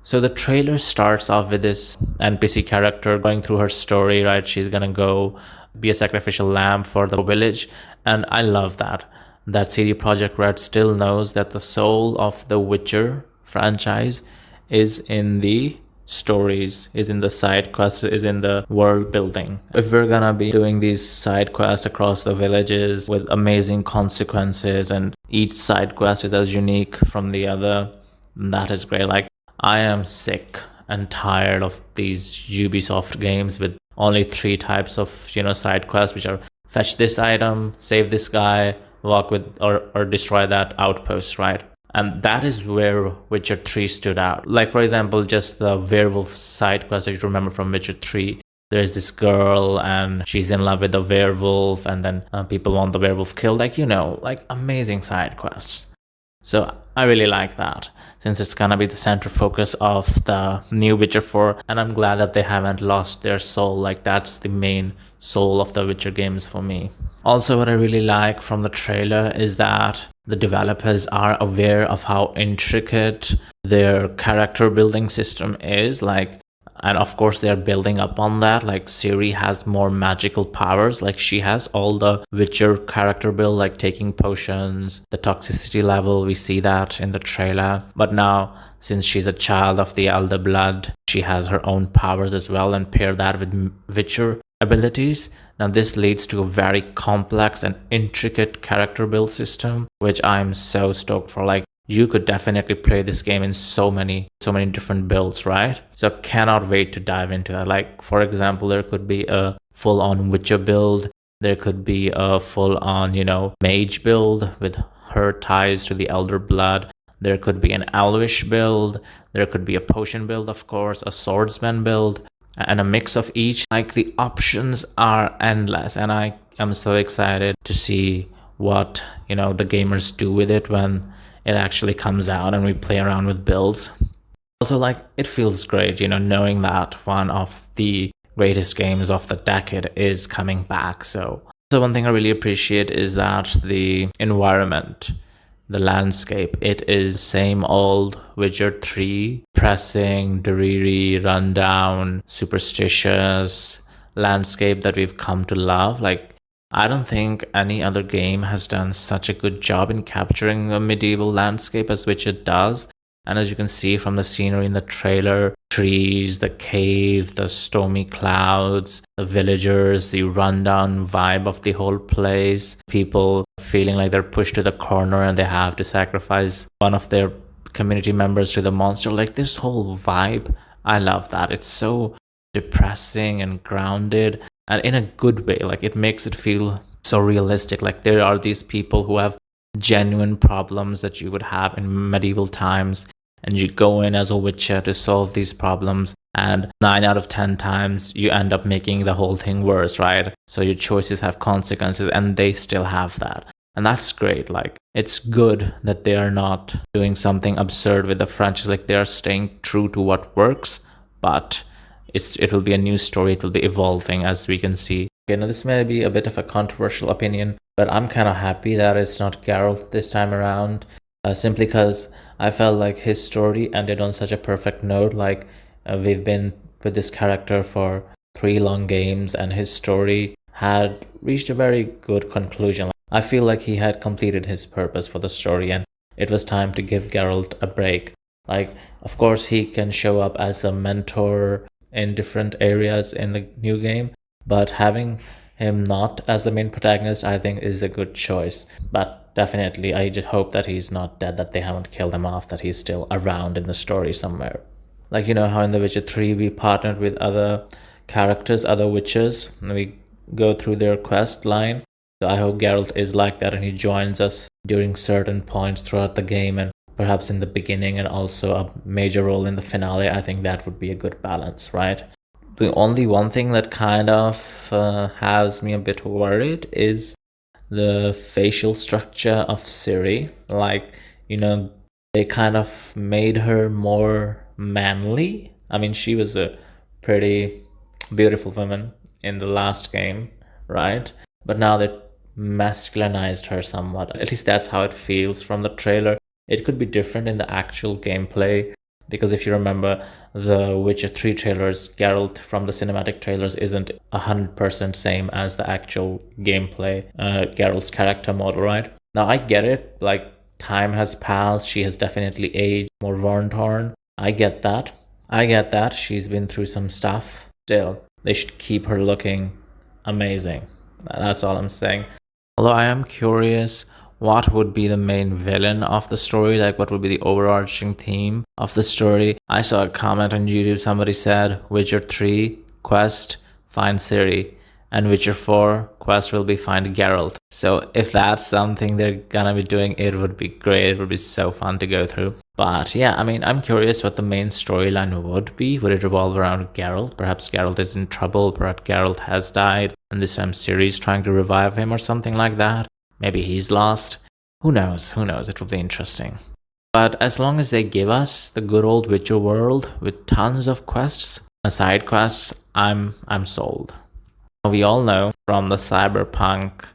So the trailer starts off with this NPC character going through her story, right? She's gonna go be a sacrificial lamb for the village. And I love that. That CD Projekt Red still knows that the soul of the Witcher franchise is in the stories, is in the side quests, is in the world building. If we're gonna be doing these side quests across the villages with amazing consequences and each side quest is as unique from the other, that is great. Like, I am sick and tired of these Ubisoft games with only three types of, side quests, which are fetch this item, save this guy, walk with or destroy that outpost, right? And that is where Witcher 3 stood out. Like, for example, just the werewolf side quest that you remember from Witcher 3. There's this girl and she's in love with the werewolf, and then people want the werewolf killed. Like amazing side quests. So I really like that, since it's gonna be the center focus of the new Witcher 4, and I'm glad that they haven't lost their soul. Like, that's the main soul of the Witcher games for me. Also, what I really like from the trailer is that the developers are aware of how intricate their character building system is. And of course they are building up on that. Like, Ciri has more magical powers. Like, she has all the Witcher character build, like taking potions, the toxicity level, we see that in the trailer. But now, since she's a child of the Elder Blood, she has her own powers as well, and pair that with Witcher abilities. Now this leads to a very complex and intricate character build system, which I'm so stoked for. Like, you could definitely play this game in so many different builds, right? So cannot wait to dive into that. Like, for example, there could be a full-on Witcher build. There could be a full-on, mage build with her ties to the Elder Blood. There could be an Elvish build. There could be a potion build, of course, a swordsman build, and a mix of each. Like, the options are endless, and I am so excited to see what, the gamers do with it when it actually comes out and we play around with builds. Also, like, it feels great, knowing that one of the greatest games of the decade is coming back. So one thing I really appreciate is that the environment, the landscape, it is same old Witcher 3, depressing, dreary, rundown, superstitious landscape that we've come to love. Like, I don't think any other game has done such a good job in capturing a medieval landscape as Witcher does. And as you can see from the scenery in the trailer, trees, the cave, the stormy clouds, the villagers, the rundown vibe of the whole place, people feeling like they're pushed to the corner and they have to sacrifice one of their community members to the monster. Like, this whole vibe, I love that. It's so depressing and grounded, and in a good way. Like, it makes it feel so realistic. Like, there are these people who have genuine problems that you would have in medieval times, and you go in as a witcher to solve these problems, and 9 out of 10 times you end up making the whole thing worse, right? So your choices have consequences, and they still have that. And that's great. Like, it's good that they are not doing something absurd with the franchise. Like, they are staying true to what works, but it will be a new story. It will be evolving, as we can see. Okay, now this may be a bit of a controversial opinion, but I'm kind of happy that it's not Geralt this time around, simply because I felt like his story ended on such a perfect note. Like, we've been with this character for 3 long games, and his story had reached a very good conclusion. I feel like he had completed his purpose for the story, and it was time to give Geralt a break. Like, of course, he can show up as a mentor in different areas in the new game, but having him not as the main protagonist, I think, is a good choice. But definitely, I just hope that he's not dead, that they haven't killed him off, that he's still around in the story somewhere. Like, how in The Witcher 3 we partnered with other characters, other witches, and we go through their quest line. So I hope Geralt is like that, and he joins us during certain points throughout the game, and perhaps in the beginning, and also a major role in the finale. I think that would be a good balance, right? The only one thing that kind of has me a bit worried is the facial structure of Ciri. Like, they kind of made her more manly. I mean, she was a pretty beautiful woman in the last game, right? But now they masculinized her somewhat. At least that's how it feels from the trailer. It could be different in the actual gameplay, Because if you remember the Witcher 3 trailers, Geralt from the cinematic trailers isn't 100% same as the actual gameplay, Geralt's character model, right? Now I get it, like time has passed, she has definitely aged, more worn torn. I get that. I get that. She's been through some stuff. Still, they should keep her looking amazing. That's all I'm saying. Although I am curious what would be the main villain of the story, like what would be the overarching theme of the story. I saw a comment on YouTube, somebody said Witcher 3 quest, find Ciri, and Witcher 4 quest will be find Geralt. So if that's something they're gonna be doing, it would be great. It would be so fun to go through. But yeah, I mean, I'm curious what the main storyline would be. Would it revolve around Geralt? Perhaps Geralt is in trouble, perhaps Geralt has died, and this time Ciri's trying to revive him or something like that. Maybe he's lost. Who knows? Who knows? It will be interesting. But as long as they give us the good old Witcher world with tons of quests, side quests, I'm sold. We all know from the Cyberpunk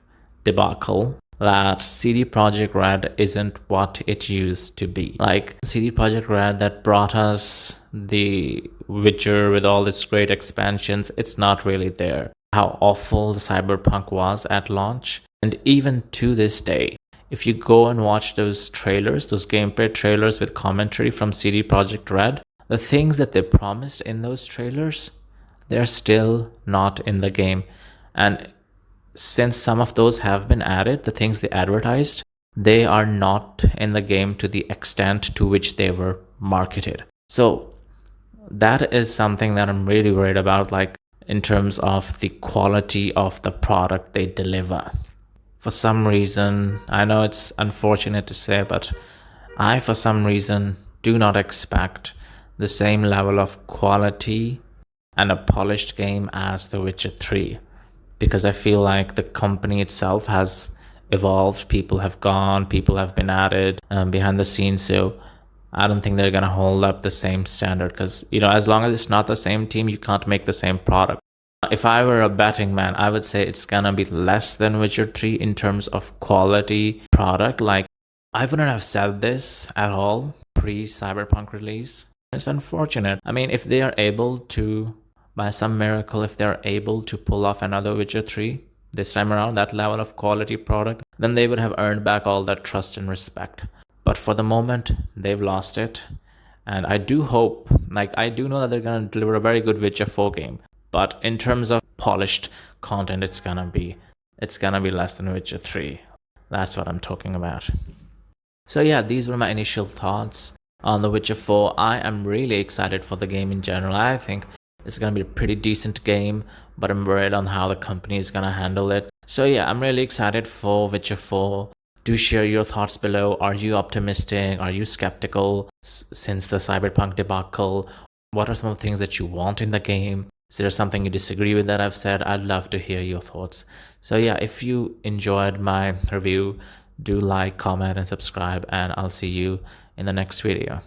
debacle that CD Projekt Red isn't what it used to be. Like CD Projekt Red that brought us the Witcher with all its great expansions, it's not really there. How awful the Cyberpunk was at launch. And even to this day, if you go and watch those trailers, those gameplay trailers with commentary from CD Projekt Red, the things that they promised in those trailers, they're still not in the game. And since some of those have been added, the things they advertised, they are not in the game to the extent to which they were marketed. So that is something that I'm really worried about, like in terms of the quality of the product they deliver. For some reason, I know it's unfortunate to say, but I, for some reason, do not expect the same level of quality and a polished game as The Witcher 3. Because I feel like the company itself has evolved, people have gone, people have been added behind the scenes. So I don't think they're going to hold up the same standard because, as long as it's not the same team, you can't make the same product. If I were a betting man, I would say it's gonna be less than Witcher 3 in terms of quality product. Like, I wouldn't have said this at all pre-Cyberpunk release. It's unfortunate. I mean, if they are able to, by some miracle, if they're able to pull off another Witcher 3 this time around, that level of quality product, then they would have earned back all that trust and respect. But for the moment, they've lost it. And I do hope, I do know that they're gonna deliver a very good Witcher 4 game. But in terms of polished content, it's gonna be less than Witcher 3. That's what I'm talking about. So yeah, these were my initial thoughts on The Witcher 4. I am really excited for the game in general. I think it's gonna be a pretty decent game, but I'm worried on how the company is gonna handle it. So yeah, I'm really excited for Witcher 4. Do share your thoughts below. Are you optimistic? Are you skeptical since the Cyberpunk debacle? What are some of the things that you want in the game? Is there something you disagree with that I've said? I'd love to hear your thoughts. So yeah, if you enjoyed my review, do like, comment, and subscribe, and I'll see you in the next video.